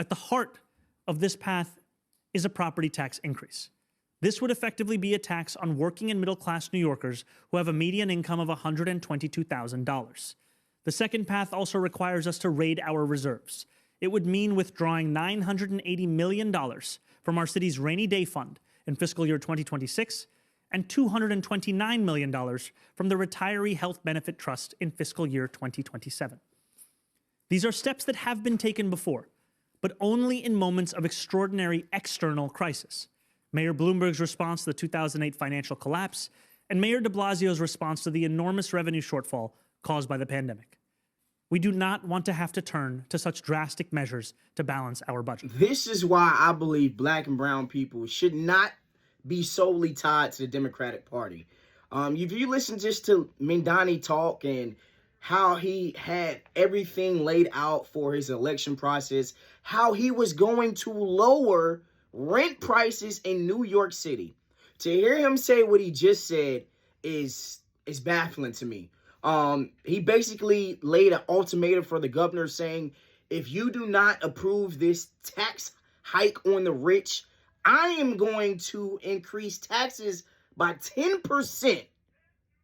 At the heart of this path is a property tax increase. This would effectively be a tax on working and middle-class New Yorkers who have a median income of $122,000. The second path also requires us to raid our reserves. It would mean withdrawing $980 million from our city's rainy day fund in fiscal year 2026 and $229 million from the Retiree Health Benefit Trust in fiscal year 2027. These are steps that have been taken before, but only in moments of extraordinary external crisis. Mayor Bloomberg's response to the 2008 financial collapse, and Mayor de Blasio's response to the enormous revenue shortfall caused by the pandemic. We do not want to have to turn to such drastic measures to balance our budget. This is why I believe black and brown people should not be solely tied to the Democratic Party. If you listen just to Mamdani talk and how he had everything laid out for his election process, how he was going to lower rent prices in New York City. To hear him say what he just said is baffling to me. He basically laid an ultimatum for the governor saying, if you do not approve this tax hike on the rich, I am going to increase taxes by 10%.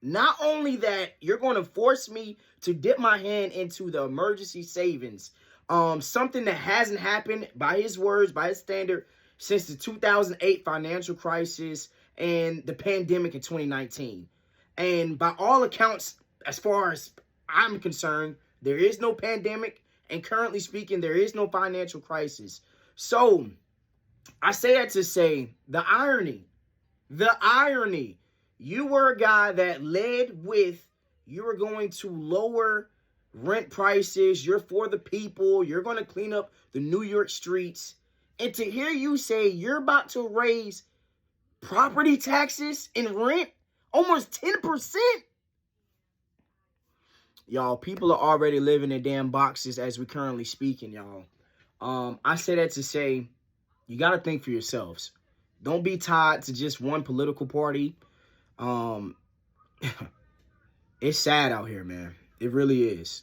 Not only that, you're going to force me to dip my hand into the emergency savings. Something that hasn't happened, by his words, by his standard, since the 2008 financial crisis and the pandemic in 2019. And by all accounts, as far as I'm concerned, there is no pandemic, and currently speaking, there is no financial crisis. So I say that to say the irony. You were a guy that led with you were going to lower rent prices. You're for the people. You're going to clean up the New York streets. And to hear you say you're about to raise property taxes and rent almost 10%. Y'all, people are already living in damn boxes as we currently speaking, y'all. I say that to say you got to think for yourselves. Don't be tied to just one political party. It's sad out here, man. It really is.